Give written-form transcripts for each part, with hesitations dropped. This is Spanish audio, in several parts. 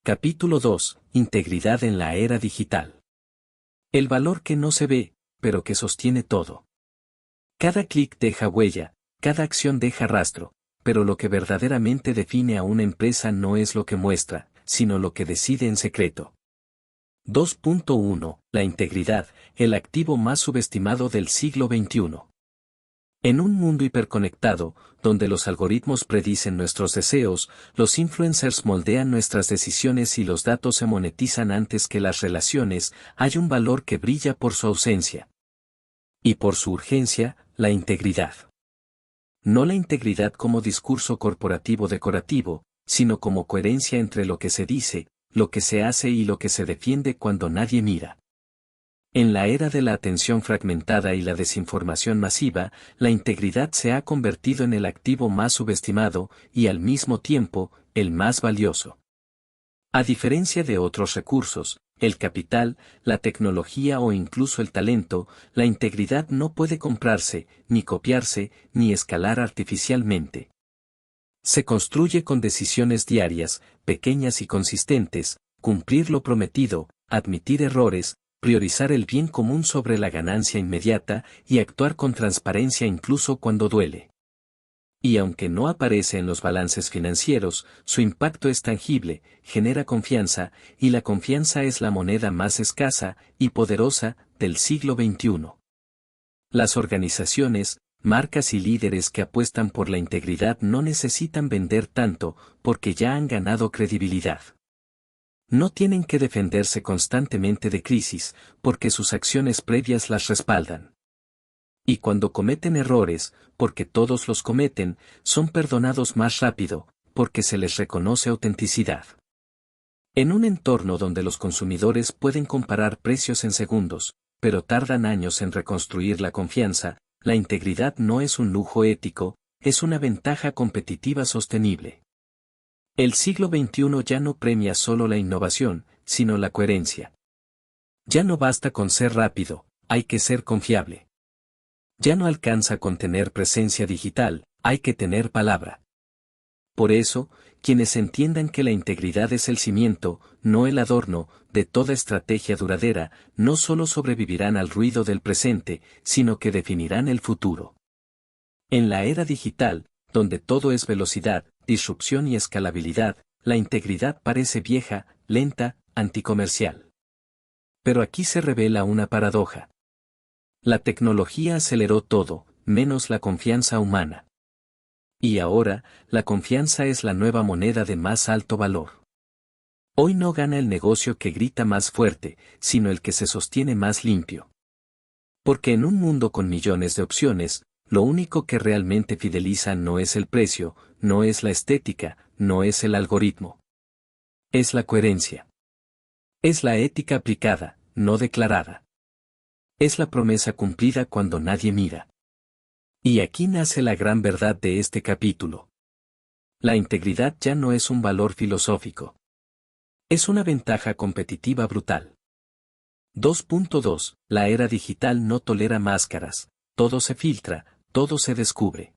Capítulo 2. Integridad en la era digital. El valor que no se ve, pero que sostiene todo. Cada clic deja huella, cada acción deja rastro, pero lo que verdaderamente define a una empresa no es lo que muestra, sino lo que decide en secreto. 2.1. La integridad, el activo más subestimado del siglo XXI. En un mundo hiperconectado, donde los algoritmos predicen nuestros deseos, los influencers moldean nuestras decisiones y los datos se monetizan antes que las relaciones, hay un valor que brilla por su ausencia. Y por su urgencia, la integridad. No la integridad como discurso corporativo decorativo, sino como coherencia entre lo que se dice, lo que se hace y lo que se defiende cuando nadie mira. En la era de la atención fragmentada y la desinformación masiva, la integridad se ha convertido en el activo más subestimado y al mismo tiempo, el más valioso. A diferencia de otros recursos, el capital, la tecnología o incluso el talento, la integridad no puede comprarse, ni copiarse, ni escalar artificialmente. Se construye con decisiones diarias, pequeñas y consistentes, cumplir lo prometido, admitir errores, priorizar el bien común sobre la ganancia inmediata y actuar con transparencia incluso cuando duele. Y aunque no aparece en los balances financieros, su impacto es tangible, genera confianza, y la confianza es la moneda más escasa y poderosa del siglo XXI. Las organizaciones, marcas y líderes que apuestan por la integridad no necesitan vender tanto, porque ya han ganado credibilidad. No tienen que defenderse constantemente de crisis, porque sus acciones previas las respaldan. Y cuando cometen errores, porque todos los cometen, son perdonados más rápido, porque se les reconoce autenticidad. En un entorno donde los consumidores pueden comparar precios en segundos, pero tardan años en reconstruir la confianza, la integridad no es un lujo ético, es una ventaja competitiva sostenible. El siglo XXI ya no premia solo la innovación, sino la coherencia. Ya no basta con ser rápido, hay que ser confiable. Ya no alcanza con tener presencia digital, hay que tener palabra. Por eso, quienes entiendan que la integridad es el cimiento, no el adorno, de toda estrategia duradera, no solo sobrevivirán al ruido del presente, sino que definirán el futuro. En la era digital, donde todo es velocidad, disrupción y escalabilidad, la integridad parece vieja, lenta, anticomercial. Pero aquí se revela una paradoja. La tecnología aceleró todo, menos la confianza humana. Y ahora, la confianza es la nueva moneda de más alto valor. Hoy no gana el negocio que grita más fuerte, sino el que se sostiene más limpio. Porque en un mundo con millones de opciones, lo único que realmente fideliza no es el precio, no es la estética, no es el algoritmo. Es la coherencia. Es la ética aplicada, no declarada. Es la promesa cumplida cuando nadie mira. Y aquí nace la gran verdad de este capítulo. La integridad ya no es un valor filosófico. Es una ventaja competitiva brutal. 2.2. La era digital no tolera máscaras, todo se filtra, todo se descubre.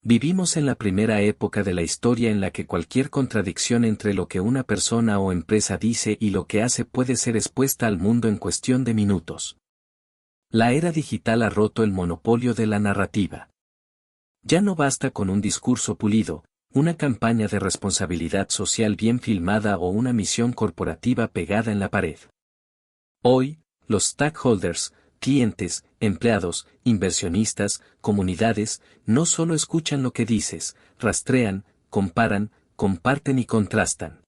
Vivimos en la primera época de la historia en la que cualquier contradicción entre lo que una persona o empresa dice y lo que hace puede ser expuesta al mundo en cuestión de minutos. La era digital ha roto el monopolio de la narrativa. Ya no basta con un discurso pulido, una campaña de responsabilidad social bien filmada o una misión corporativa pegada en la pared. Hoy, los stakeholders, clientes, empleados, inversionistas, comunidades, no solo escuchan lo que dices, rastrean, comparan, comparten y contrastan.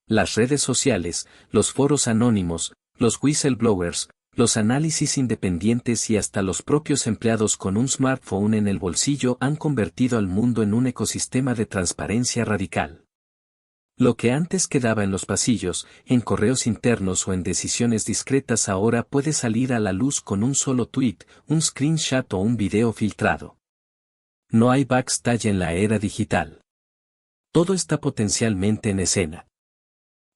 Las redes sociales, los foros anónimos, los whistleblowers, los análisis independientes y hasta los propios empleados con un smartphone en el bolsillo han convertido al mundo en un ecosistema de transparencia radical. Lo que antes quedaba en los pasillos, en correos internos o en decisiones discretas ahora puede salir a la luz con un solo tweet, un screenshot o un video filtrado. No hay backstage en la era digital. Todo está potencialmente en escena.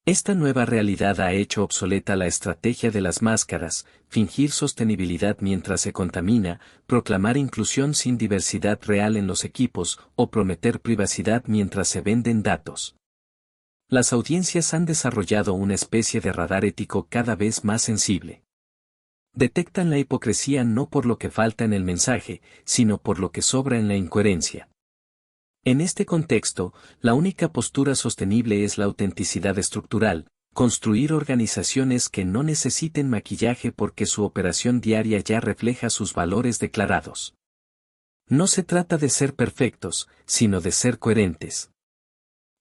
Esta nueva realidad ha hecho obsoleta la estrategia de las máscaras, fingir sostenibilidad mientras se contamina, proclamar inclusión sin diversidad real en los equipos o prometer privacidad mientras se venden datos. Las audiencias han desarrollado una especie de radar ético cada vez más sensible. Detectan la hipocresía no por lo que falta en el mensaje, sino por lo que sobra en la incoherencia. En este contexto, la única postura sostenible es la autenticidad estructural, construir organizaciones que no necesiten maquillaje porque su operación diaria ya refleja sus valores declarados. No se trata de ser perfectos, sino de ser coherentes.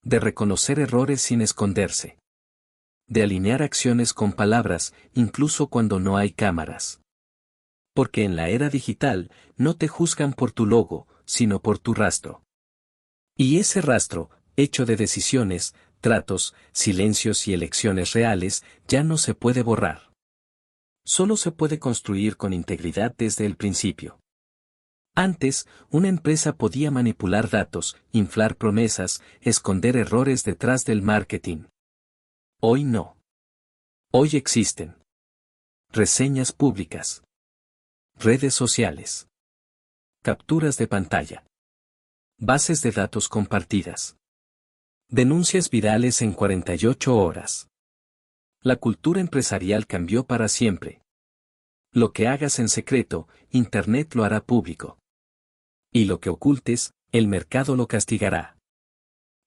De reconocer errores sin esconderse. De alinear acciones con palabras, incluso cuando no hay cámaras. Porque en la era digital, no te juzgan por tu logo, sino por tu rastro. Y ese rastro, hecho de decisiones, tratos, silencios y elecciones reales, ya no se puede borrar. Solo se puede construir con integridad desde el principio. Antes, una empresa podía manipular datos, inflar promesas, esconder errores detrás del marketing. Hoy no. Hoy existen reseñas públicas, redes sociales, capturas de pantalla, bases de datos compartidas, denuncias virales en 48 horas. La cultura empresarial cambió para siempre. Lo que hagas en secreto, Internet lo hará público. Y lo que ocultes, el mercado lo castigará.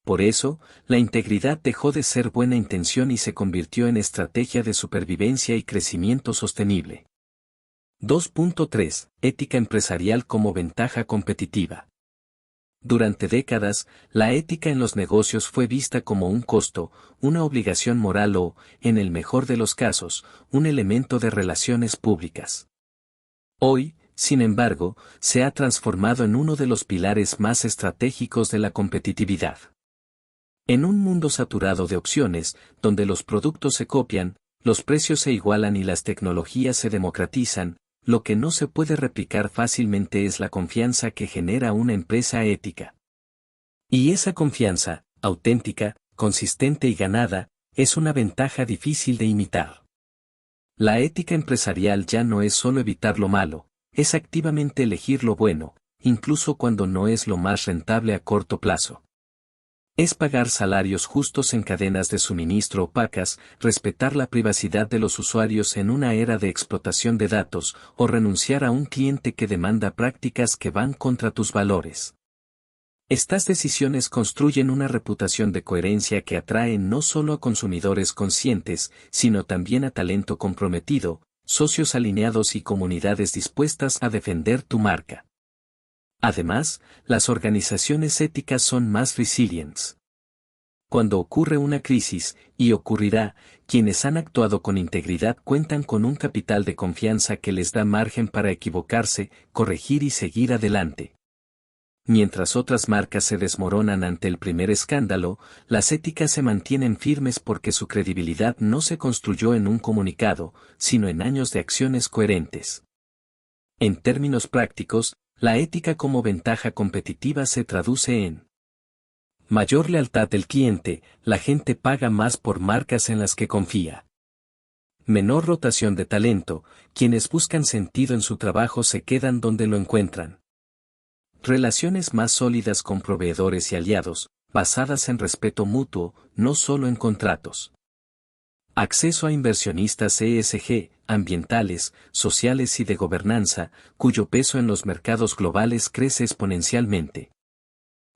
Por eso, la integridad dejó de ser buena intención y se convirtió en estrategia de supervivencia y crecimiento sostenible. 2.3. Ética empresarial como ventaja competitiva. Durante décadas, la ética en los negocios fue vista como un costo, una obligación moral o, en el mejor de los casos, un elemento de relaciones públicas. Hoy, sin embargo, se ha transformado en uno de los pilares más estratégicos de la competitividad. En un mundo saturado de opciones, donde los productos se copian, los precios se igualan y las tecnologías se democratizan, lo que no se puede replicar fácilmente es la confianza que genera una empresa ética. Y esa confianza, auténtica, consistente y ganada, es una ventaja difícil de imitar. La ética empresarial ya no es solo evitar lo malo, es activamente elegir lo bueno, incluso cuando no es lo más rentable a corto plazo. Es pagar salarios justos en cadenas de suministro opacas, respetar la privacidad de los usuarios en una era de explotación de datos, o renunciar a un cliente que demanda prácticas que van contra tus valores. Estas decisiones construyen una reputación de coherencia que atrae no solo a consumidores conscientes, sino también a talento comprometido, socios alineados y comunidades dispuestas a defender tu marca. Además, las organizaciones éticas son más resilientes. Cuando ocurre una crisis, y ocurrirá, quienes han actuado con integridad cuentan con un capital de confianza que les da margen para equivocarse, corregir y seguir adelante. Mientras otras marcas se desmoronan ante el primer escándalo, las éticas se mantienen firmes porque su credibilidad no se construyó en un comunicado, sino en años de acciones coherentes. En términos prácticos, la ética como ventaja competitiva se traduce en mayor lealtad del cliente, la gente paga más por marcas en las que confía. Menor rotación de talento, quienes buscan sentido en su trabajo se quedan donde lo encuentran. Relaciones más sólidas con proveedores y aliados, basadas en respeto mutuo, no solo en contratos. Acceso a inversionistas ESG, ambientales, sociales y de gobernanza, cuyo peso en los mercados globales crece exponencialmente.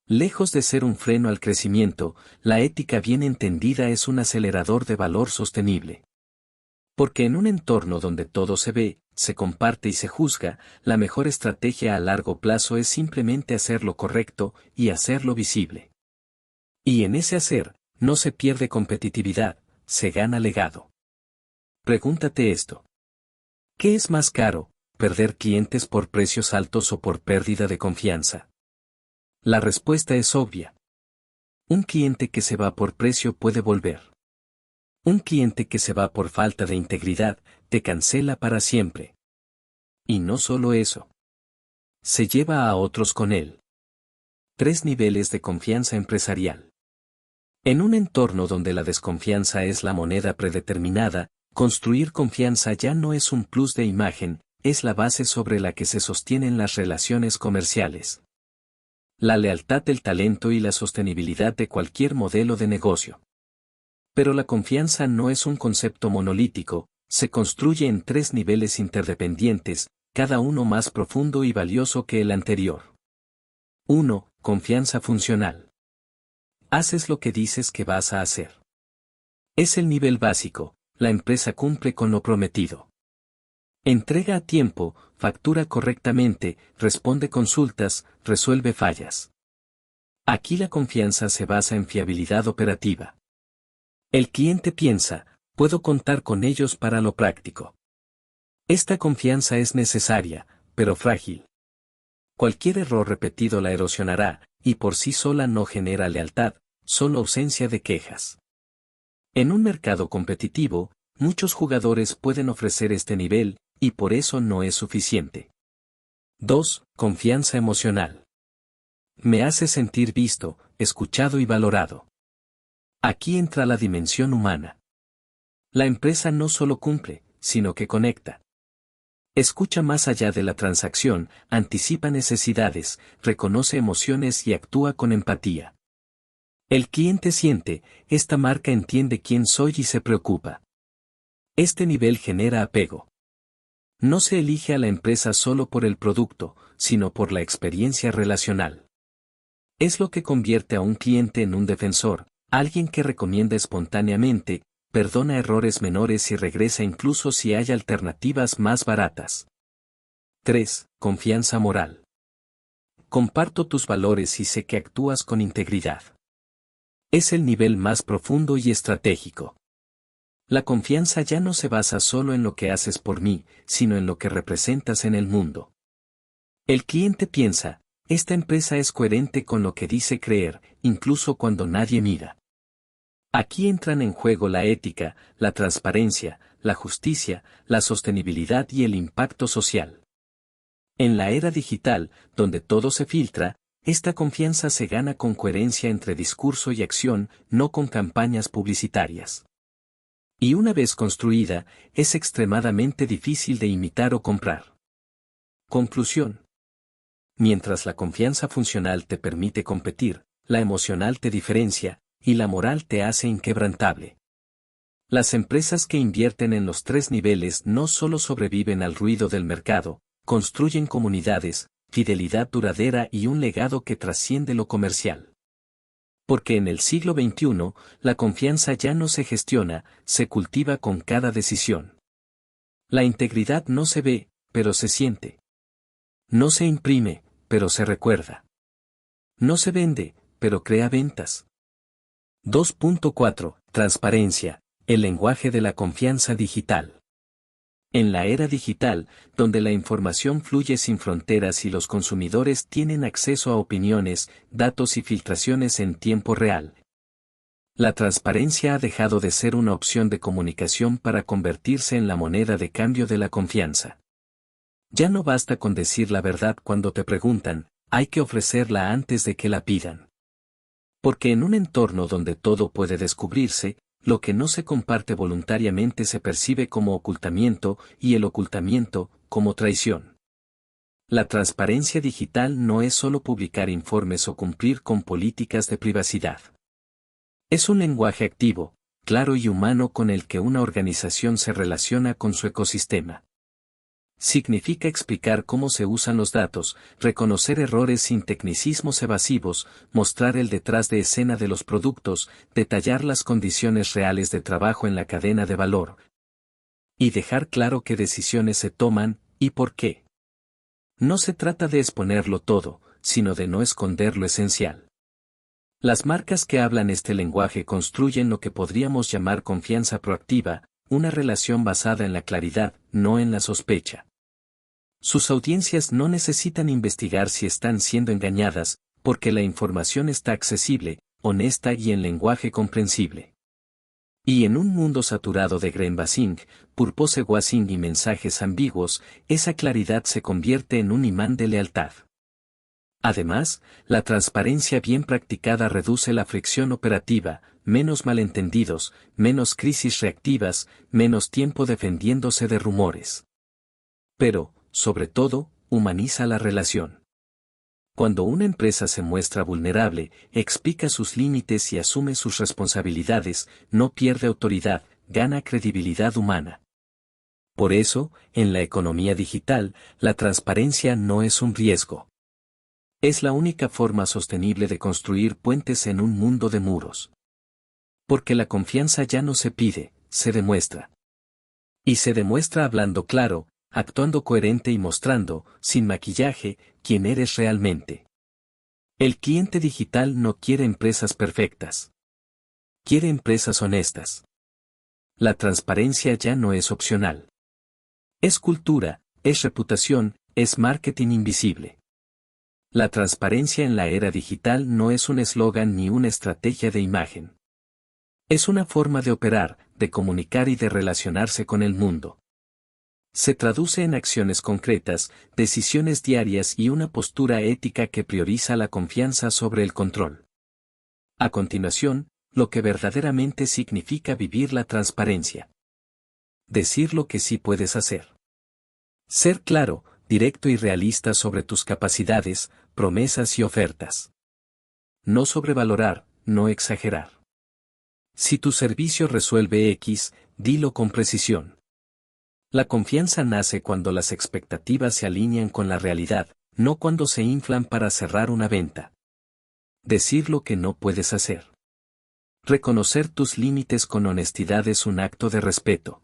Lejos de ser un freno al crecimiento, la ética bien entendida es un acelerador de valor sostenible. Porque en un entorno donde todo se ve, se comparte y se juzga, la mejor estrategia a largo plazo es simplemente hacer lo correcto y hacerlo visible. Y en ese hacer, no se pierde competitividad, se gana legado. Pregúntate esto. ¿Qué es más caro, perder clientes por precios altos o por pérdida de confianza? La respuesta es obvia. Un cliente que se va por precio puede volver. Un cliente que se va por falta de integridad, te cancela para siempre. Y no solo eso. Se lleva a otros con él. 3 niveles de confianza empresarial. En un entorno donde la desconfianza es la moneda predeterminada, construir confianza ya no es un plus de imagen, es la base sobre la que se sostienen las relaciones comerciales. La lealtad del talento y la sostenibilidad de cualquier modelo de negocio. Pero la confianza no es un concepto monolítico, se construye en 3 niveles interdependientes, cada uno más profundo y valioso que el anterior. 1. Confianza funcional. Haces lo que dices que vas a hacer. Es el nivel básico, la empresa cumple con lo prometido. Entrega a tiempo, factura correctamente, responde consultas, resuelve fallas. Aquí la confianza se basa en fiabilidad operativa. El cliente piensa, puedo contar con ellos para lo práctico. Esta confianza es necesaria, pero frágil. Cualquier error repetido la erosionará, y por sí sola no genera lealtad, solo ausencia de quejas. En un mercado competitivo, muchos jugadores pueden ofrecer este nivel, y por eso no es suficiente. 2. Confianza emocional. Me hace sentir visto, escuchado y valorado. Aquí entra la dimensión humana. La empresa no solo cumple, sino que conecta. Escucha más allá de la transacción, anticipa necesidades, reconoce emociones y actúa con empatía. El cliente siente, esta marca entiende quién soy y se preocupa. Este nivel genera apego. No se elige a la empresa solo por el producto, sino por la experiencia relacional. Es lo que convierte a un cliente en un defensor, alguien que recomienda espontáneamente, perdona errores menores y regresa incluso si hay alternativas más baratas. 3. Confianza moral. Comparto tus valores y sé que actúas con integridad. Es el nivel más profundo y estratégico. La confianza ya no se basa solo en lo que haces por mí, sino en lo que representas en el mundo. El cliente piensa, esta empresa es coherente con lo que dice creer, incluso cuando nadie mira. Aquí entran en juego la ética, la transparencia, la justicia, la sostenibilidad y el impacto social. En la era digital, donde todo se filtra, esta confianza se gana con coherencia entre discurso y acción, no con campañas publicitarias. Y una vez construida, es extremadamente difícil de imitar o comprar. Conclusión. Mientras la confianza funcional te permite competir, la emocional te diferencia, y la moral te hace inquebrantable. Las empresas que invierten en los 3 niveles no solo sobreviven al ruido del mercado, construyen comunidades, fidelidad duradera y un legado que trasciende lo comercial. Porque en el siglo XXI, la confianza ya no se gestiona, se cultiva con cada decisión. La integridad no se ve, pero se siente. No se imprime, pero se recuerda. No se vende, pero crea ventas. 2.4. Transparencia, el lenguaje de la confianza digital. En la era digital, donde la información fluye sin fronteras y los consumidores tienen acceso a opiniones, datos y filtraciones en tiempo real, la transparencia ha dejado de ser una opción de comunicación para convertirse en la moneda de cambio de la confianza. Ya no basta con decir la verdad cuando te preguntan, hay que ofrecerla antes de que la pidan. Porque en un entorno donde todo puede descubrirse, lo que no se comparte voluntariamente se percibe como ocultamiento y el ocultamiento, como traición. La transparencia digital no es solo publicar informes o cumplir con políticas de privacidad. Es un lenguaje activo, claro y humano con el que una organización se relaciona con su ecosistema. Significa explicar cómo se usan los datos, reconocer errores sin tecnicismos evasivos, mostrar el detrás de escena de los productos, detallar las condiciones reales de trabajo en la cadena de valor. Y dejar claro qué decisiones se toman, y por qué. No se trata de exponerlo todo, sino de no esconder lo esencial. Las marcas que hablan este lenguaje construyen lo que podríamos llamar confianza proactiva, una relación basada en la claridad, no en la sospecha. Sus audiencias no necesitan investigar si están siendo engañadas, porque la información está accesible, honesta y en lenguaje comprensible. Y en un mundo saturado de greenwashing, purposewashing y mensajes ambiguos, esa claridad se convierte en un imán de lealtad. Además, la transparencia bien practicada reduce la fricción operativa, menos malentendidos, menos crisis reactivas, menos tiempo defendiéndose de rumores. Pero, sobre todo, humaniza la relación. Cuando una empresa se muestra vulnerable, explica sus límites y asume sus responsabilidades, no pierde autoridad, gana credibilidad humana. Por eso, en la economía digital, la transparencia no es un riesgo. Es la única forma sostenible de construir puentes en un mundo de muros. Porque la confianza ya no se pide, se demuestra. Y se demuestra hablando claro, actuando coherente y mostrando, sin maquillaje, quién eres realmente. El cliente digital no quiere empresas perfectas. Quiere empresas honestas. La transparencia ya no es opcional. Es cultura, es reputación, es marketing invisible. La transparencia en la era digital no es un eslogan ni una estrategia de imagen. Es una forma de operar, de comunicar y de relacionarse con el mundo. Se traduce en acciones concretas, decisiones diarias y una postura ética que prioriza la confianza sobre el control. A continuación, lo que verdaderamente significa vivir la transparencia. Decir lo que sí puedes hacer. Ser claro, directo y realista sobre tus capacidades, promesas y ofertas. No sobrevalorar, no exagerar. Si tu servicio resuelve X, dilo con precisión. La confianza nace cuando las expectativas se alinean con la realidad, no cuando se inflan para cerrar una venta. Decir lo que no puedes hacer. Reconocer tus límites con honestidad es un acto de respeto.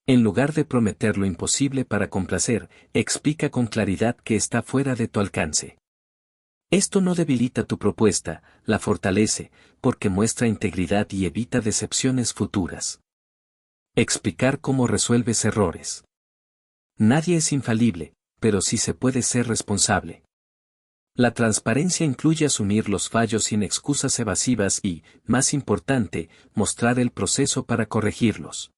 En lugar de prometer lo imposible para complacer, explica con claridad que está fuera de tu alcance. Esto no debilita tu propuesta, la fortalece, porque muestra integridad y evita decepciones futuras. Explicar cómo resuelves errores. Nadie es infalible, pero sí se puede ser responsable. La transparencia incluye asumir los fallos sin excusas evasivas y, más importante, mostrar el proceso para corregirlos.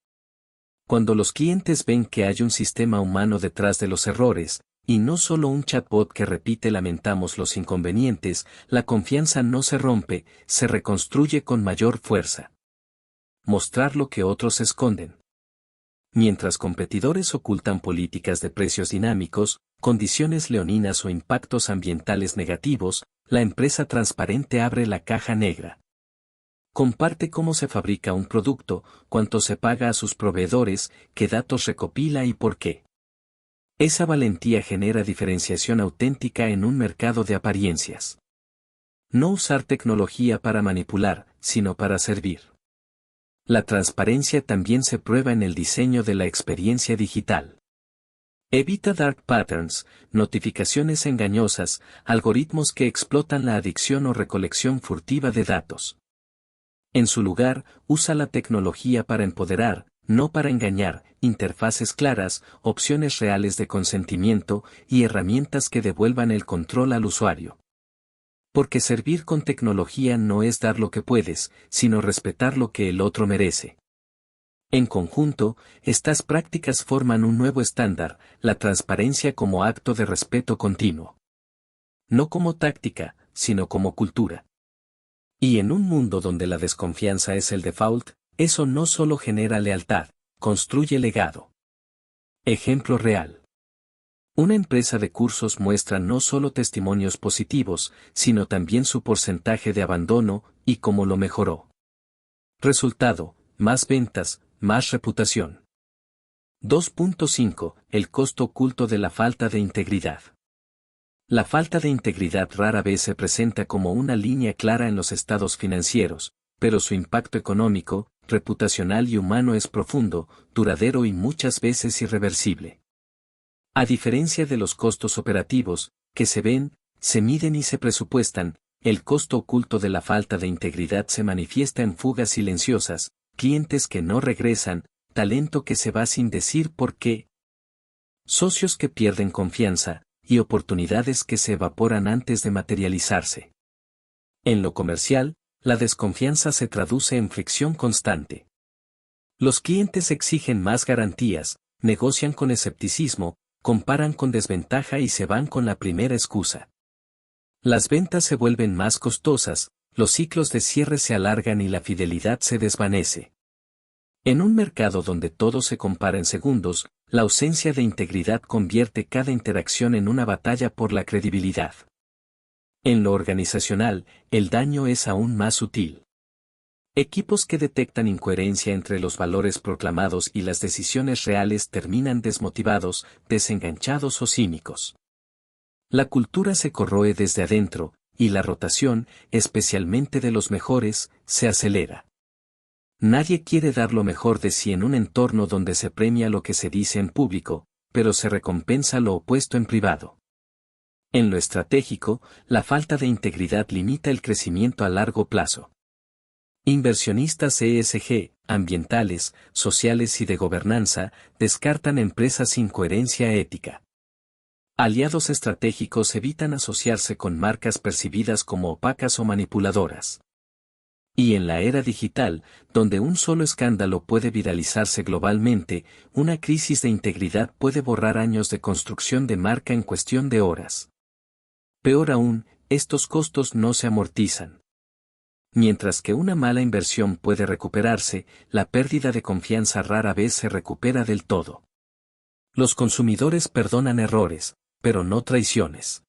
Cuando los clientes ven que hay un sistema humano detrás de los errores, y no solo un chatbot que repite lamentamos los inconvenientes, la confianza no se rompe, se reconstruye con mayor fuerza. Mostrar lo que otros esconden. Mientras competidores ocultan políticas de precios dinámicos, condiciones leoninas o impactos ambientales negativos, la empresa transparente abre la caja negra. Comparte cómo se fabrica un producto, cuánto se paga a sus proveedores, qué datos recopila y por qué. Esa valentía genera diferenciación auténtica en un mercado de apariencias. No usar tecnología para manipular, sino para servir. La transparencia también se prueba en el diseño de la experiencia digital. Evita dark patterns, notificaciones engañosas, algoritmos que explotan la adicción o recolección furtiva de datos. En su lugar, usa la tecnología para empoderar, no para engañar, interfaces claras, opciones reales de consentimiento y herramientas que devuelvan el control al usuario. Porque servir con tecnología no es dar lo que puedes, sino respetar lo que el otro merece. En conjunto, estas prácticas forman un nuevo estándar, la transparencia como acto de respeto continuo. No como táctica, sino como cultura. Y en un mundo donde la desconfianza es el default, eso no solo genera lealtad, construye legado. Ejemplo real. Una empresa de cursos muestra no solo testimonios positivos, sino también su porcentaje de abandono y cómo lo mejoró. Resultado, más ventas, más reputación. 2.5. El costo oculto de la falta de integridad. La falta de integridad rara vez se presenta como una línea clara en los estados financieros, pero su impacto económico, reputacional y humano es profundo, duradero y muchas veces irreversible. A diferencia de los costos operativos, que se ven, se miden y se presupuestan, el costo oculto de la falta de integridad se manifiesta en fugas silenciosas, clientes que no regresan, talento que se va sin decir por qué, socios que pierden confianza, y oportunidades que se evaporan antes de materializarse. En lo comercial, la desconfianza se traduce en fricción constante. Los clientes exigen más garantías, negocian con escepticismo, comparan con desventaja y se van con la primera excusa. Las ventas se vuelven más costosas, los ciclos de cierre se alargan y la fidelidad se desvanece. En un mercado donde todo se compara en segundos, la ausencia de integridad convierte cada interacción en una batalla por la credibilidad. En lo organizacional, el daño es aún más sutil. Equipos que detectan incoherencia entre los valores proclamados y las decisiones reales terminan desmotivados, desenganchados o cínicos. La cultura se corroe desde adentro, y la rotación, especialmente de los mejores, se acelera. Nadie quiere dar lo mejor de sí en un entorno donde se premia lo que se dice en público, pero se recompensa lo opuesto en privado. En lo estratégico, la falta de integridad limita el crecimiento a largo plazo. Inversionistas ESG, ambientales, sociales y de gobernanza, descartan empresas sin coherencia ética. Aliados estratégicos evitan asociarse con marcas percibidas como opacas o manipuladoras. Y en la era digital, donde un solo escándalo puede viralizarse globalmente, una crisis de integridad puede borrar años de construcción de marca en cuestión de horas. Peor aún, estos costos no se amortizan. Mientras que una mala inversión puede recuperarse, la pérdida de confianza rara vez se recupera del todo. Los consumidores perdonan errores, pero no traiciones.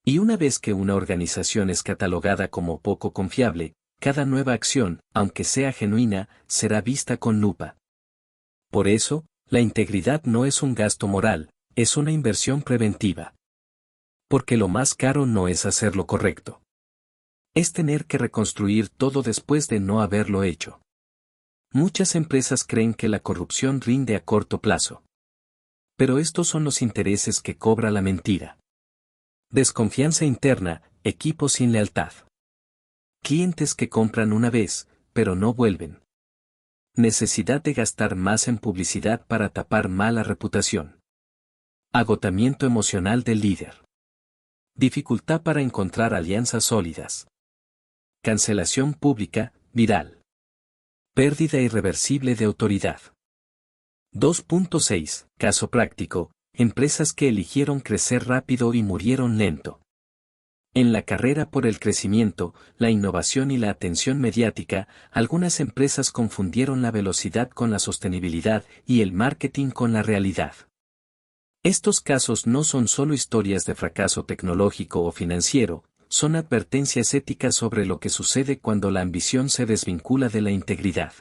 Y una vez que una organización es catalogada como poco confiable, cada nueva acción, aunque sea genuina, será vista con lupa. Por eso, la integridad no es un gasto moral, es una inversión preventiva. Porque lo más caro no es hacer lo correcto. Es tener que reconstruir todo después de no haberlo hecho. Muchas empresas creen que la corrupción rinde a corto plazo. Pero estos son los intereses que cobra la mentira. Desconfianza interna, equipo sin lealtad. Clientes que compran una vez, pero no vuelven. Necesidad de gastar más en publicidad para tapar mala reputación. Agotamiento emocional del líder. Dificultad para encontrar alianzas sólidas. Cancelación pública, viral. Pérdida irreversible de autoridad. 2.6. Caso práctico, empresas que eligieron crecer rápido y murieron lento. En la carrera por el crecimiento, la innovación y la atención mediática, algunas empresas confundieron la velocidad con la sostenibilidad y el marketing con la realidad. Estos casos no son solo historias de fracaso tecnológico o financiero, son advertencias éticas sobre lo que sucede cuando la ambición se desvincula de la integridad.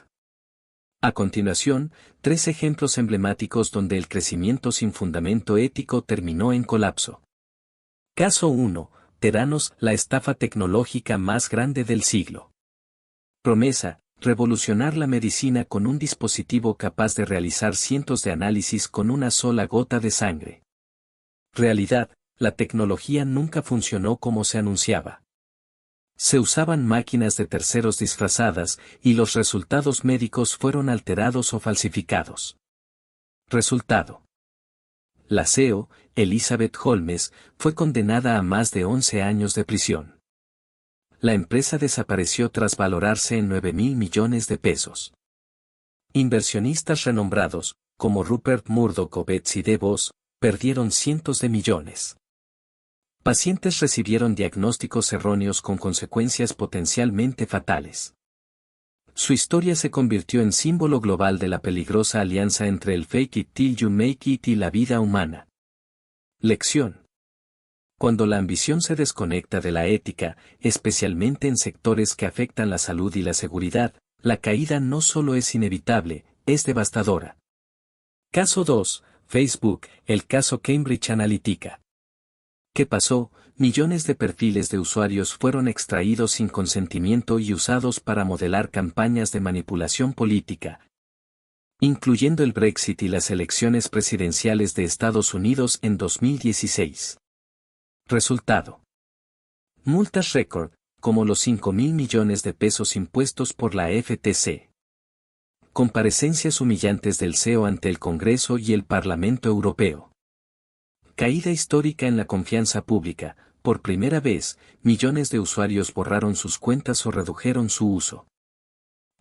A continuación, 3 ejemplos emblemáticos donde el crecimiento sin fundamento ético terminó en colapso. Caso 1. Theranos, la estafa tecnológica más grande del siglo. Promesa: revolucionar la medicina con un dispositivo capaz de realizar cientos de análisis con una sola gota de sangre. Realidad: la tecnología nunca funcionó como se anunciaba. Se usaban máquinas de terceros disfrazadas, y los resultados médicos fueron alterados o falsificados. Resultado: la CEO, Elizabeth Holmes, fue condenada a más de 11 años de prisión. La empresa desapareció tras valorarse en 9.000 millones de pesos. Inversionistas renombrados, como Rupert Murdoch o Betsy DeVos, perdieron cientos de millones. Pacientes recibieron diagnósticos erróneos con consecuencias potencialmente fatales. Su historia se convirtió en símbolo global de la peligrosa alianza entre el fake it till you make it y la vida humana. Lección: cuando la ambición se desconecta de la ética, especialmente en sectores que afectan la salud y la seguridad, la caída no solo es inevitable, es devastadora. Caso 2. Facebook, el caso Cambridge Analytica. ¿Qué pasó? Millones de perfiles de usuarios fueron extraídos sin consentimiento y usados para modelar campañas de manipulación política, incluyendo el Brexit y las elecciones presidenciales de Estados Unidos en 2016. Resultado: multas récord, como los 5.000 millones de pesos impuestos por la FTC. Comparecencias humillantes del CEO ante el Congreso y el Parlamento Europeo. Caída histórica en la confianza pública: por primera vez, millones de usuarios borraron sus cuentas o redujeron su uso.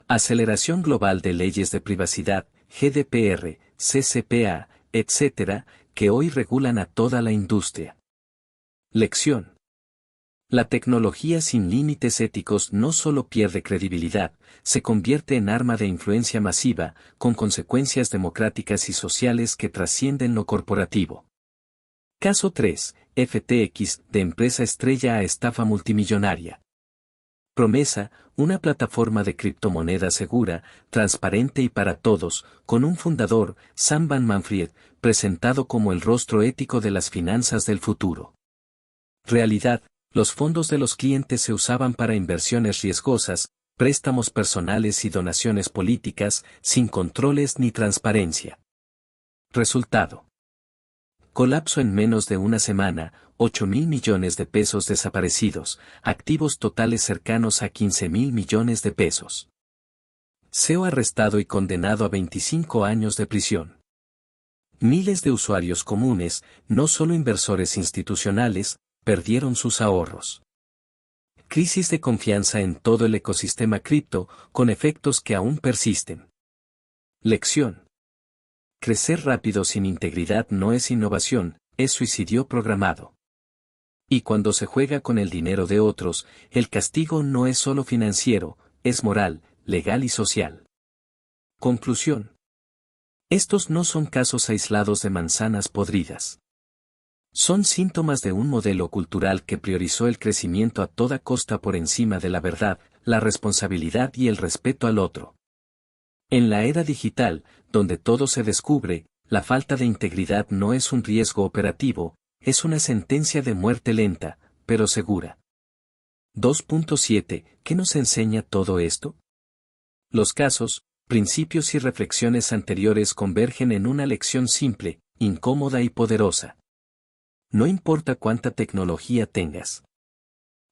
Aceleración global de leyes de privacidad, GDPR, CCPA, etc., que hoy regulan a toda la industria. Lección: la tecnología sin límites éticos no solo pierde credibilidad, se convierte en arma de influencia masiva, con consecuencias democráticas y sociales que trascienden lo corporativo. Caso 3, FTX, de empresa estrella a estafa multimillonaria. Promesa, una plataforma de criptomonedas segura, transparente y para todos, con un fundador, Sam Bankman-Fried, presentado como el rostro ético de las finanzas del futuro. Realidad, los fondos de los clientes se usaban para inversiones riesgosas, préstamos personales y donaciones políticas, sin controles ni transparencia. Resultado. Colapso en menos de una semana, 8.000 millones de pesos desaparecidos, activos totales cercanos a 15.000 millones de pesos. CEO arrestado y condenado a 25 años de prisión. Miles de usuarios comunes, no solo inversores institucionales, perdieron sus ahorros. Crisis de confianza en todo el ecosistema cripto, con efectos que aún persisten. Lección. Crecer rápido sin integridad no es innovación, es suicidio programado. Y cuando se juega con el dinero de otros, el castigo no es solo financiero, es moral, legal y social. Conclusión. Estos no son casos aislados de manzanas podridas. Son síntomas de un modelo cultural que priorizó el crecimiento a toda costa por encima de la verdad, la responsabilidad y el respeto al otro. En la era digital, donde todo se descubre, la falta de integridad no es un riesgo operativo, es una sentencia de muerte lenta, pero segura. 2.7. ¿Qué nos enseña todo esto? Los casos, principios y reflexiones anteriores convergen en una lección simple, incómoda y poderosa. No importa cuánta tecnología tengas.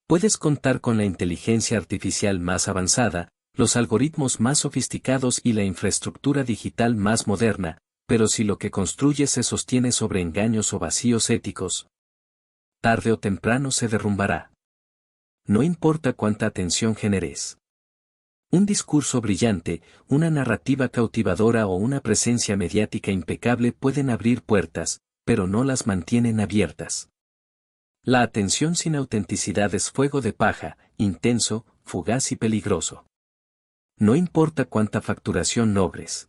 Puedes contar con la inteligencia artificial más avanzada, los algoritmos más sofisticados y la infraestructura digital más moderna, pero si lo que construyes se sostiene sobre engaños o vacíos éticos, tarde o temprano se derrumbará. No importa cuánta atención generes. Un discurso brillante, una narrativa cautivadora o una presencia mediática impecable pueden abrir puertas, pero no las mantienen abiertas. La atención sin autenticidad es fuego de paja, intenso, fugaz y peligroso. No importa cuánta facturación logres.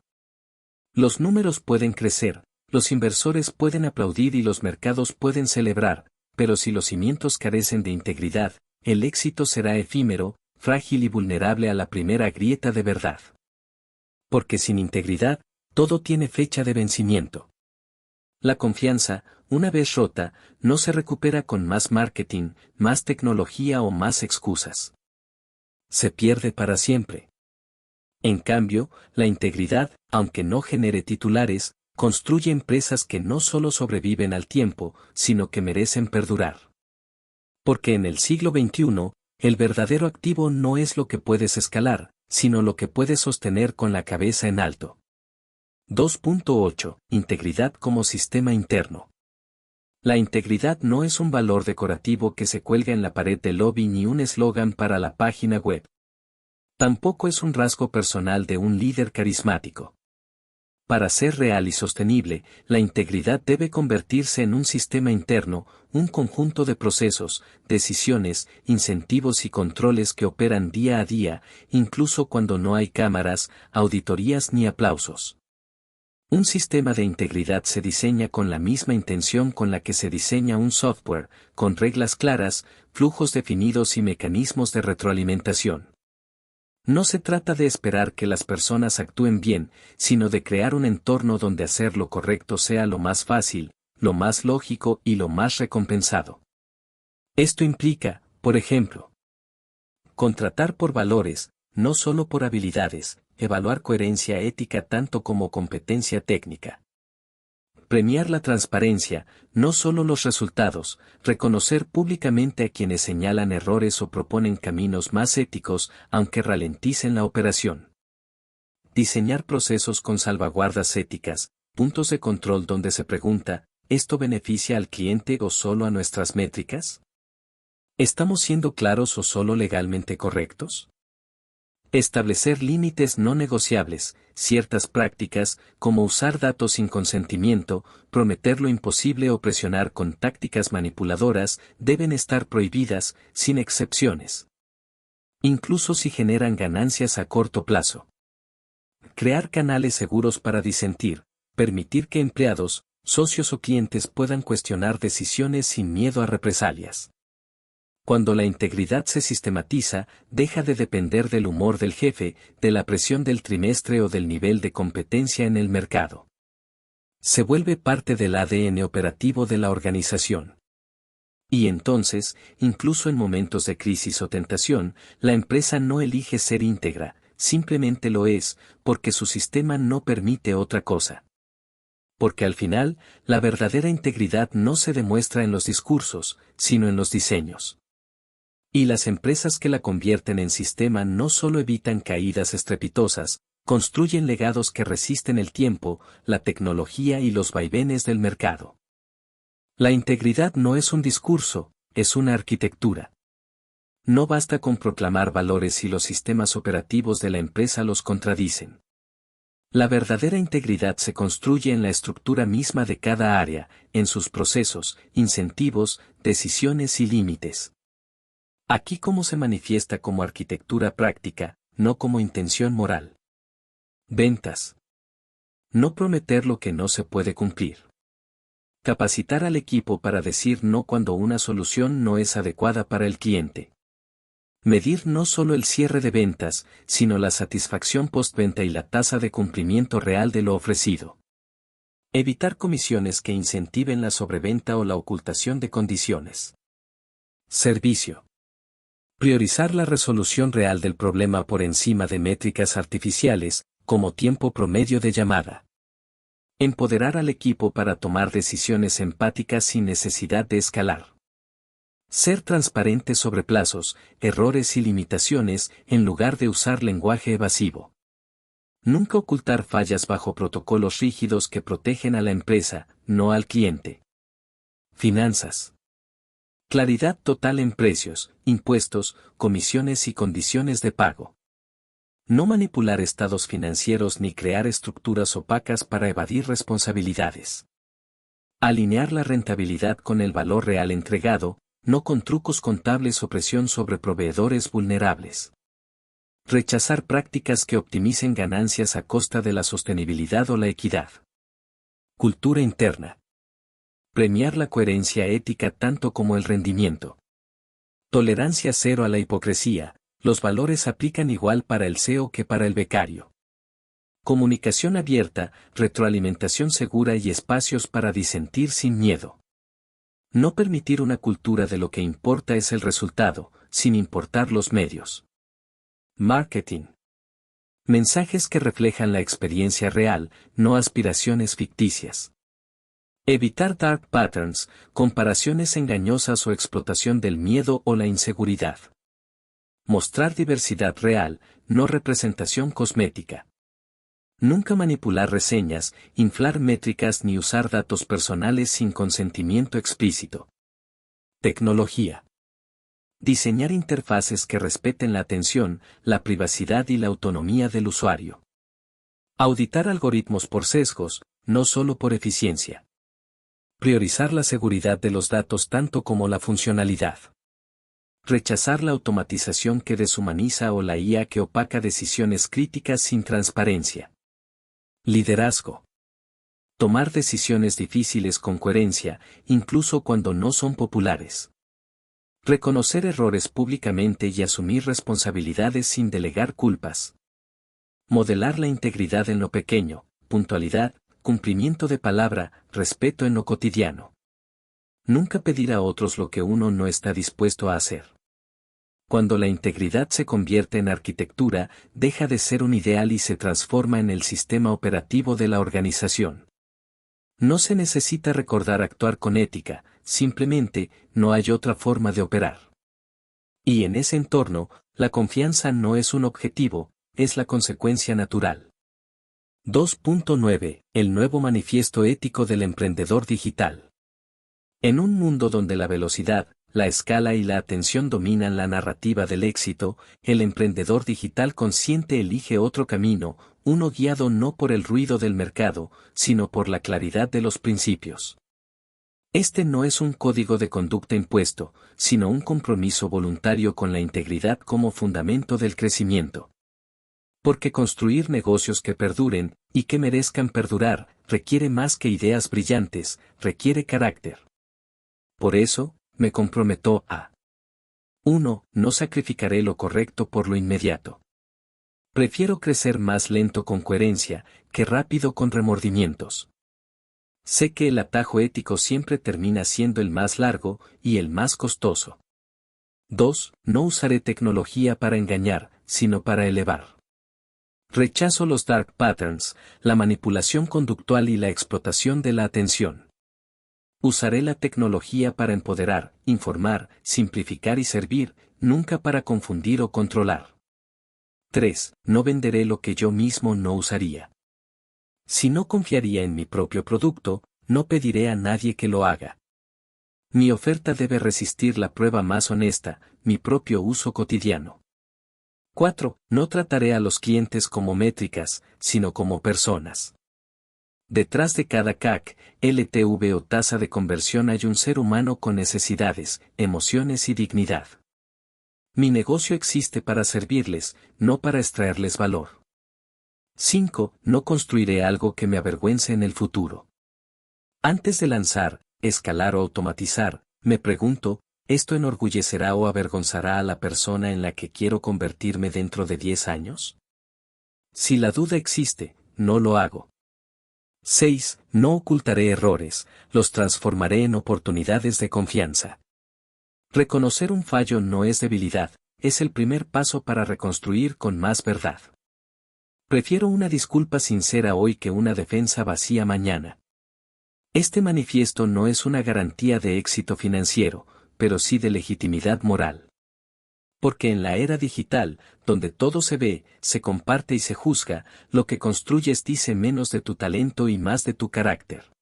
Los números pueden crecer, los inversores pueden aplaudir y los mercados pueden celebrar, pero si los cimientos carecen de integridad, el éxito será efímero, frágil y vulnerable a la primera grieta de verdad. Porque sin integridad, todo tiene fecha de vencimiento. La confianza, una vez rota, no se recupera con más marketing, más tecnología o más excusas. Se pierde para siempre. En cambio, la integridad, aunque no genere titulares, construye empresas que no solo sobreviven al tiempo, sino que merecen perdurar. Porque en el siglo XXI, el verdadero activo no es lo que puedes escalar, sino lo que puedes sostener con la cabeza en alto. 2.8. Integridad como sistema interno. La integridad no es un valor decorativo que se cuelga en la pared del lobby ni un eslogan para la página web. Tampoco es un rasgo personal de un líder carismático. Para ser real y sostenible, la integridad debe convertirse en un sistema interno, un conjunto de procesos, decisiones, incentivos y controles que operan día a día, incluso cuando no hay cámaras, auditorías ni aplausos. Un sistema de integridad se diseña con la misma intención con la que se diseña un software, con reglas claras, flujos definidos y mecanismos de retroalimentación. No se trata de esperar que las personas actúen bien, sino de crear un entorno donde hacer lo correcto sea lo más fácil, lo más lógico y lo más recompensado. Esto implica, por ejemplo, contratar por valores, no solo por habilidades, evaluar coherencia ética tanto como competencia técnica. Premiar la transparencia, no solo los resultados, reconocer públicamente a quienes señalan errores o proponen caminos más éticos, aunque ralenticen la operación. Diseñar procesos con salvaguardas éticas, puntos de control donde se pregunta, ¿esto beneficia al cliente o solo a nuestras métricas? ¿Estamos siendo claros o solo legalmente correctos? Establecer límites no negociables, ciertas prácticas, como usar datos sin consentimiento, prometer lo imposible o presionar con tácticas manipuladoras, deben estar prohibidas, sin excepciones. Incluso si generan ganancias a corto plazo. Crear canales seguros para disentir, permitir que empleados, socios o clientes puedan cuestionar decisiones sin miedo a represalias. Cuando la integridad se sistematiza, deja de depender del humor del jefe, de la presión del trimestre o del nivel de competencia en el mercado. Se vuelve parte del ADN operativo de la organización. Y entonces, incluso en momentos de crisis o tentación, la empresa no elige ser íntegra, simplemente lo es, porque su sistema no permite otra cosa. Porque al final, la verdadera integridad no se demuestra en los discursos, sino en los diseños. Y las empresas que la convierten en sistema no solo evitan caídas estrepitosas, construyen legados que resisten el tiempo, la tecnología y los vaivenes del mercado. La integridad no es un discurso, es una arquitectura. No basta con proclamar valores si los sistemas operativos de la empresa los contradicen. La verdadera integridad se construye en la estructura misma de cada área, en sus procesos, incentivos, decisiones y límites. Aquí cómo se manifiesta como arquitectura práctica, no como intención moral. Ventas. No prometer lo que no se puede cumplir. Capacitar al equipo para decir no cuando una solución no es adecuada para el cliente. Medir no solo el cierre de ventas, sino la satisfacción postventa y la tasa de cumplimiento real de lo ofrecido. Evitar comisiones que incentiven la sobreventa o la ocultación de condiciones. Servicio. Priorizar la resolución real del problema por encima de métricas artificiales, como tiempo promedio de llamada. Empoderar al equipo para tomar decisiones empáticas sin necesidad de escalar. Ser transparente sobre plazos, errores y limitaciones, en lugar de usar lenguaje evasivo. Nunca ocultar fallas bajo protocolos rígidos que protegen a la empresa, no al cliente. Finanzas. Claridad total en precios, impuestos, comisiones y condiciones de pago. No manipular estados financieros ni crear estructuras opacas para evadir responsabilidades. Alinear la rentabilidad con el valor real entregado, no con trucos contables o presión sobre proveedores vulnerables. Rechazar prácticas que optimicen ganancias a costa de la sostenibilidad o la equidad. Cultura interna. Premiar la coherencia ética tanto como el rendimiento. Tolerancia cero a la hipocresía. Los valores aplican igual para el CEO que para el becario. Comunicación abierta, retroalimentación segura y espacios para disentir sin miedo. No permitir una cultura de lo que importa es el resultado, sin importar los medios. Marketing. Mensajes que reflejan la experiencia real, no aspiraciones ficticias. Evitar dark patterns, comparaciones engañosas o explotación del miedo o la inseguridad. Mostrar diversidad real, no representación cosmética. Nunca manipular reseñas, inflar métricas ni usar datos personales sin consentimiento explícito. Tecnología. Diseñar interfaces que respeten la atención, la privacidad y la autonomía del usuario. Auditar algoritmos por sesgos, no solo por eficiencia. Priorizar la seguridad de los datos tanto como la funcionalidad. Rechazar la automatización que deshumaniza o la IA que opaca decisiones críticas sin transparencia. Liderazgo. Tomar decisiones difíciles con coherencia, incluso cuando no son populares. Reconocer errores públicamente y asumir responsabilidades sin delegar culpas. Modelar la integridad en lo pequeño, puntualidad, cumplimiento de palabra, respeto en lo cotidiano. Nunca pedir a otros lo que uno no está dispuesto a hacer. Cuando la integridad se convierte en arquitectura, deja de ser un ideal y se transforma en el sistema operativo de la organización. No se necesita recordar actuar con ética, simplemente, no hay otra forma de operar. Y en ese entorno, la confianza no es un objetivo, es la consecuencia natural. 2.9. El nuevo manifiesto ético del emprendedor digital. En un mundo donde la velocidad, la escala y la atención dominan la narrativa del éxito, el emprendedor digital consciente elige otro camino, uno guiado no por el ruido del mercado, sino por la claridad de los principios. Este no es un código de conducta impuesto, sino un compromiso voluntario con la integridad como fundamento del crecimiento. Porque construir negocios que perduren, y que merezcan perdurar, requiere más que ideas brillantes, requiere carácter. Por eso, me comprometo a 1. No sacrificaré lo correcto por lo inmediato. Prefiero crecer más lento con coherencia, que rápido con remordimientos. Sé que el atajo ético siempre termina siendo el más largo, y el más costoso. 2. No usaré tecnología para engañar, sino para elevar. Rechazo los dark patterns, la manipulación conductual y la explotación de la atención. Usaré la tecnología para empoderar, informar, simplificar y servir, nunca para confundir o controlar. 3. No venderé lo que yo mismo no usaría. Si no confiaría en mi propio producto, no pediré a nadie que lo haga. Mi oferta debe resistir la prueba más honesta, mi propio uso cotidiano. 4. No trataré a los clientes como métricas, sino como personas. Detrás de cada CAC, LTV o tasa de conversión hay un ser humano con necesidades, emociones y dignidad. Mi negocio existe para servirles, no para extraerles valor. 5. No construiré algo que me avergüence en el futuro. Antes de lanzar, escalar o automatizar, me pregunto, ¿esto enorgullecerá o avergonzará a la persona en la que quiero convertirme dentro de 10 años? Si la duda existe, no lo hago. 6. No ocultaré errores, los transformaré en oportunidades de confianza. Reconocer un fallo no es debilidad, es el primer paso para reconstruir con más verdad. Prefiero una disculpa sincera hoy que una defensa vacía mañana. Este manifiesto no es una garantía de éxito financiero, pero sí de legitimidad moral. Porque en la era digital, donde todo se ve, se comparte y se juzga, lo que construyes dice menos de tu talento y más de tu carácter.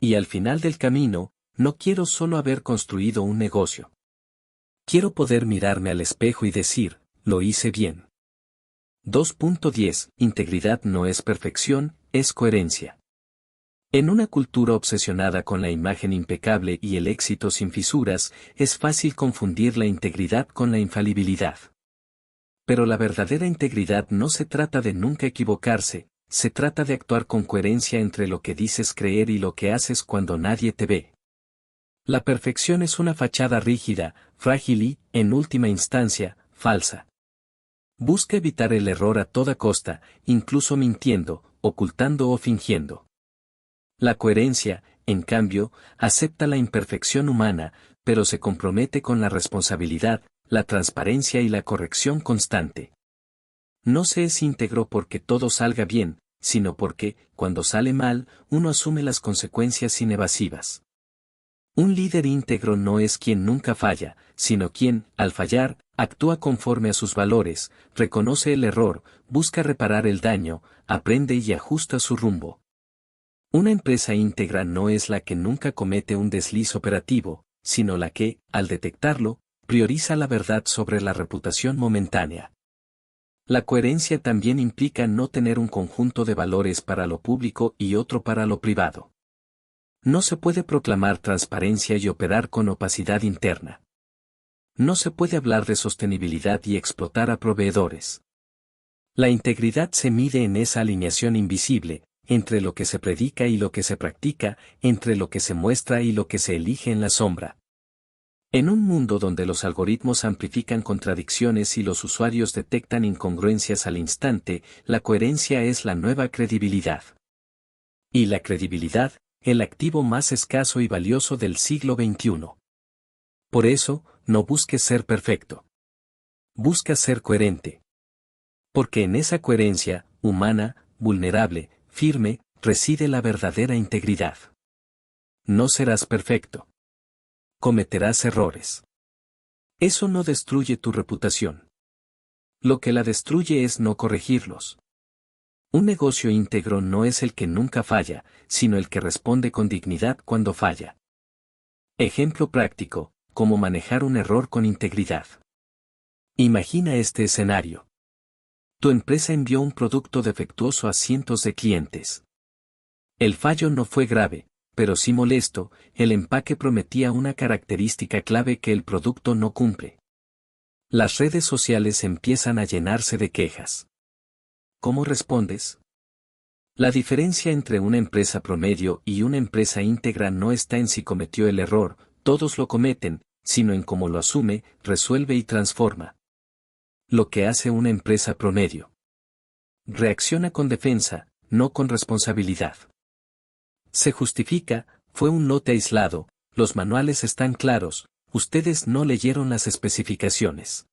Y al final del camino, no quiero solo haber construido un negocio. Quiero poder mirarme al espejo y decir, lo hice bien. 2.10 Integridad no es perfección, es coherencia. En una cultura obsesionada con la imagen impecable y el éxito sin fisuras, es fácil confundir la integridad con la infalibilidad. Pero la verdadera integridad no se trata de nunca equivocarse, se trata de actuar con coherencia entre lo que dices creer y lo que haces cuando nadie te ve. La perfección es una fachada rígida, frágil y, en última instancia, falsa. Busca evitar el error a toda costa, incluso mintiendo, ocultando o fingiendo. La coherencia, en cambio, acepta la imperfección humana, pero se compromete con la responsabilidad, la transparencia y la corrección constante. No se es íntegro porque todo salga bien, sino porque, cuando sale mal, uno asume las consecuencias inevasivas. Un líder íntegro no es quien nunca falla, sino quien, al fallar, actúa conforme a sus valores, reconoce el error, busca reparar el daño, aprende y ajusta su rumbo. Una empresa íntegra no es la que nunca comete un desliz operativo, sino la que, al detectarlo, prioriza la verdad sobre la reputación momentánea. La coherencia también implica no tener un conjunto de valores para lo público y otro para lo privado. No se puede proclamar transparencia y operar con opacidad interna. No se puede hablar de sostenibilidad y explotar a proveedores. La integridad se mide en esa alineación invisible, entre lo que se predica y lo que se practica, entre lo que se muestra y lo que se elige en la sombra. En un mundo donde los algoritmos amplifican contradicciones y los usuarios detectan incongruencias al instante, la coherencia es la nueva credibilidad. Y la credibilidad, el activo más escaso y valioso del siglo XXI. Por eso, no busques ser perfecto. Busca ser coherente. Porque en esa coherencia, humana, vulnerable, firme, reside la verdadera integridad. No serás perfecto. Cometerás errores. Eso no destruye tu reputación. Lo que la destruye es no corregirlos. Un negocio íntegro no es el que nunca falla, sino el que responde con dignidad cuando falla. Ejemplo práctico, cómo manejar un error con integridad. Imagina este escenario. Tu empresa envió un producto defectuoso a cientos de clientes. El fallo no fue grave, pero sí molesto, el empaque prometía una característica clave que el producto no cumple. Las redes sociales empiezan a llenarse de quejas. ¿cómo respondes? La diferencia entre una empresa promedio y una empresa íntegra no está en si cometió el error, todos lo cometen, sino en cómo lo asume, resuelve y transforma. Lo que hace una empresa promedio. Reacciona con defensa, no con responsabilidad. Se justifica, fue un lote aislado, los manuales están claros, ustedes no leyeron las especificaciones.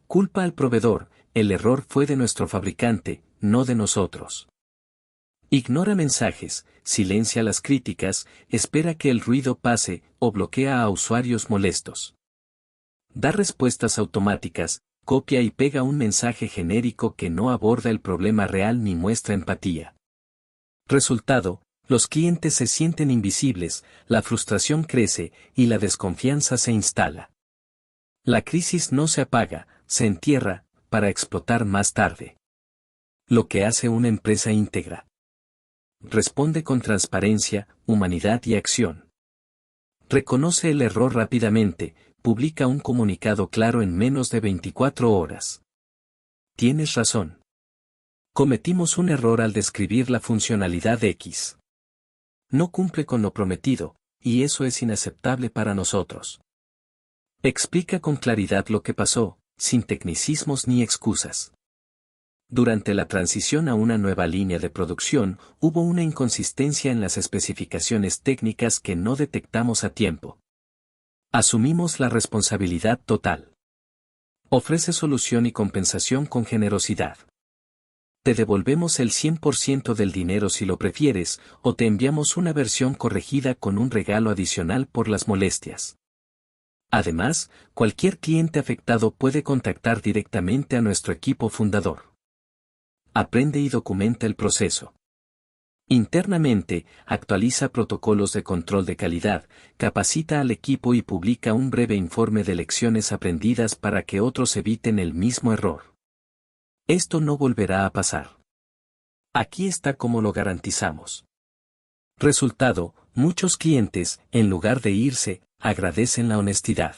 Culpa al proveedor, el error fue de nuestro fabricante, no de nosotros. Ignora mensajes, silencia las críticas, espera que el ruido pase o bloquea a usuarios molestos. Da respuestas automáticas, copia y pega un mensaje genérico que no aborda el problema real ni muestra empatía. Resultado, los clientes se sienten invisibles, la frustración crece y la desconfianza se instala. La crisis no se apaga, se entierra, para explotar más tarde. Lo que hace una empresa íntegra. Responde con transparencia, humanidad y acción. Reconoce el error rápidamente, publica un comunicado claro en menos de 24 horas. Tienes razón. Cometimos un error al describir la funcionalidad X. No cumple con lo prometido, y eso es inaceptable para nosotros. Explica con claridad lo que pasó, sin tecnicismos ni excusas. Durante la transición a una nueva línea de producción, hubo una inconsistencia en las especificaciones técnicas que no detectamos a tiempo. Asumimos la responsabilidad total. Ofrece solución y compensación con generosidad. Te devolvemos el 100% del dinero si lo prefieres, o te enviamos una versión corregida con un regalo adicional por las molestias. Además, cualquier cliente afectado puede contactar directamente a nuestro equipo fundador. Aprende y documenta el proceso. Internamente, actualiza protocolos de control de calidad, capacita al equipo y publica un breve informe de lecciones aprendidas para que otros eviten el mismo error. Esto no volverá a pasar. Aquí está cómo lo garantizamos. Resultado, muchos clientes, en lugar de irse, agradecen la honestidad.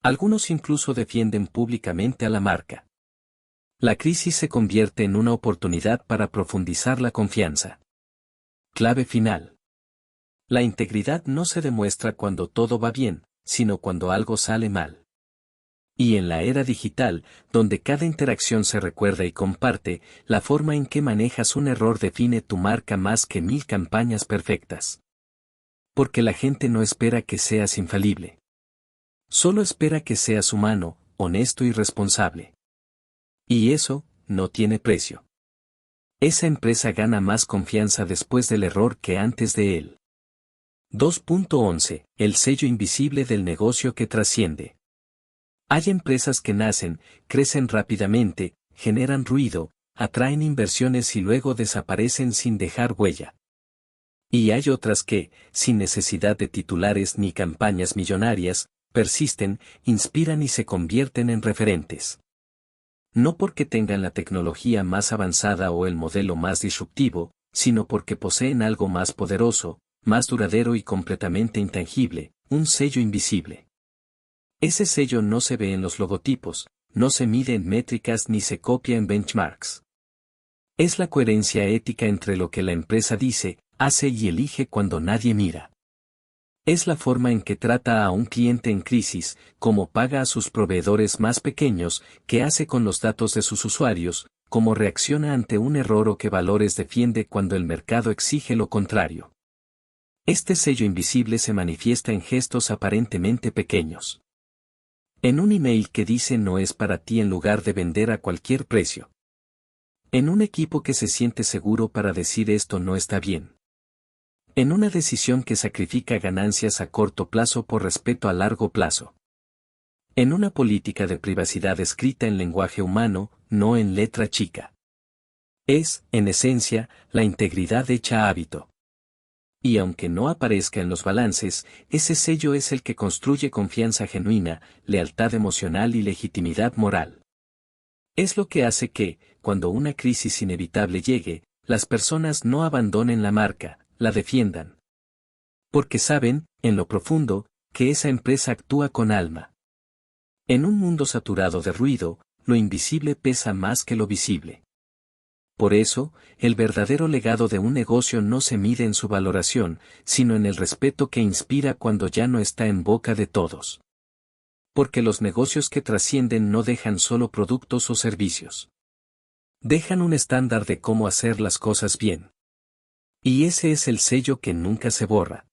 Algunos incluso defienden públicamente a la marca. La crisis se convierte en una oportunidad para profundizar la confianza. Clave final. La integridad no se demuestra cuando todo va bien, sino cuando algo sale mal. Y en la era digital, donde cada interacción se recuerda y comparte, la forma en que manejas un error define tu marca más que 1000 campañas perfectas. Porque la gente no espera que seas infalible. Solo espera que seas humano, honesto y responsable. Y eso, no tiene precio. Esa empresa gana más confianza después del error que antes de él. 2.11. El sello invisible del negocio que trasciende. Hay empresas que nacen, crecen rápidamente, generan ruido, atraen inversiones y luego desaparecen sin dejar huella. Y hay otras que, sin necesidad de titulares ni campañas millonarias, persisten, inspiran y se convierten en referentes. No porque tengan la tecnología más avanzada o el modelo más disruptivo, sino porque poseen algo más poderoso, más duradero y completamente intangible, un sello invisible. Ese sello no se ve en los logotipos, no se mide en métricas ni se copia en benchmarks. Es la coherencia ética entre lo que la empresa dice, hace y elige cuando nadie mira. Es la forma en que trata a un cliente en crisis, cómo paga a sus proveedores más pequeños, qué hace con los datos de sus usuarios, cómo reacciona ante un error o qué valores defiende cuando el mercado exige lo contrario. Este sello invisible se manifiesta en gestos aparentemente pequeños. En un email que dice no es para ti en lugar de vender a cualquier precio. En un equipo que se siente seguro para decir esto no está bien. En una decisión que sacrifica ganancias a corto plazo por respeto a largo plazo. En una política de privacidad escrita en lenguaje humano, no en letra chica. Es, en esencia, la integridad hecha hábito. Y aunque no aparezca en los balances, ese sello es el que construye confianza genuina, lealtad emocional y legitimidad moral. Es lo que hace que, cuando una crisis inevitable llegue, las personas no abandonen la marca, la defiendan. Porque saben, en lo profundo, que esa empresa actúa con alma. En un mundo saturado de ruido, lo invisible pesa más que lo visible. Por eso, el verdadero legado de un negocio no se mide en su valoración, sino en el respeto que inspira cuando ya no está en boca de todos. Porque los negocios que trascienden no dejan solo productos o servicios. Dejan un estándar de cómo hacer las cosas bien. Y ese es el sello que nunca se borra.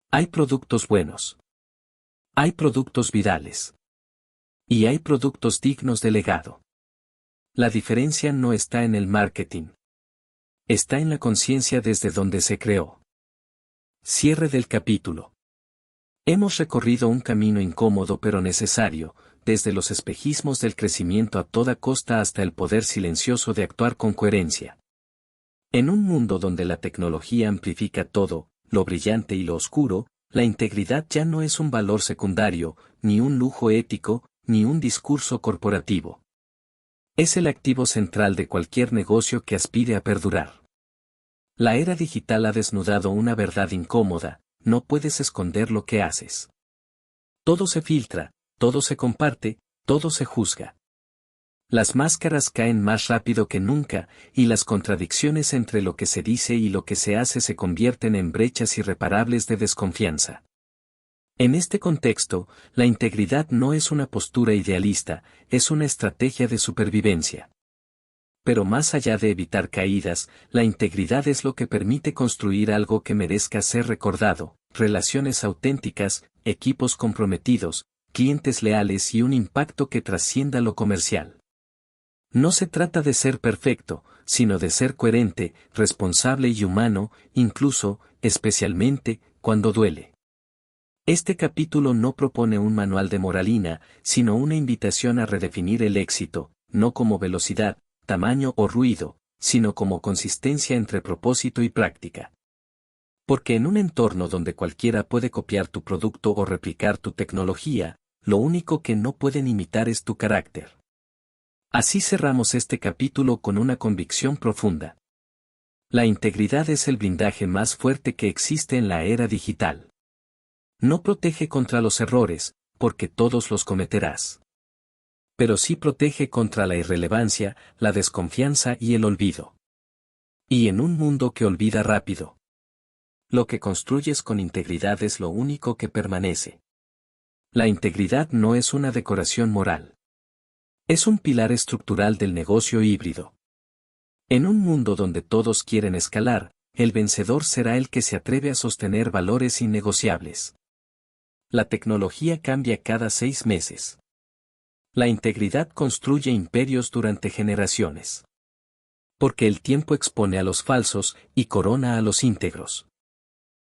Hay productos buenos. Hay productos virales. Y hay productos dignos de legado. La diferencia no está en el marketing. Está en la conciencia desde donde se creó. Cierre del capítulo. Hemos recorrido un camino incómodo pero necesario, desde los espejismos del crecimiento a toda costa hasta el poder silencioso de actuar con coherencia. En un mundo donde la tecnología amplifica todo, lo brillante y lo oscuro, la integridad ya no es un valor secundario, ni un lujo ético, ni un discurso corporativo. Es el activo central de cualquier negocio que aspire a perdurar. La era digital ha desnudado una verdad incómoda, no puedes esconder lo que haces. Todo se filtra, todo se comparte, todo se juzga. Las máscaras caen más rápido que nunca, y las contradicciones entre lo que se dice y lo que se hace se convierten en brechas irreparables de desconfianza. En este contexto, la integridad no es una postura idealista, es una estrategia de supervivencia. Pero más allá de evitar caídas, la integridad es lo que permite construir algo que merezca ser recordado, relaciones auténticas, equipos comprometidos, clientes leales y un impacto que trascienda lo comercial. No se trata de ser perfecto, sino de ser coherente, responsable y humano, incluso, especialmente, cuando duele. Este capítulo no propone un manual de moralina, sino una invitación a redefinir el éxito, no como velocidad, tamaño o ruido, sino como consistencia entre propósito y práctica. Porque en un entorno donde cualquiera puede copiar tu producto o replicar tu tecnología, lo único que no pueden imitar es tu carácter. Así cerramos este capítulo con una convicción profunda. La integridad es el blindaje más fuerte que existe en la era digital. No protege contra los errores, porque todos los cometerás. Pero sí protege contra la irrelevancia, la desconfianza y el olvido. Y en un mundo que olvida rápido, lo que construyes con integridad es lo único que permanece. La integridad no es una decoración moral. Es un pilar estructural del negocio híbrido. En un mundo donde todos quieren escalar, el vencedor será el que se atreve a sostener valores innegociables. La tecnología cambia cada 6 meses. La integridad construye imperios durante generaciones. Porque el tiempo expone a los falsos y corona a los íntegros.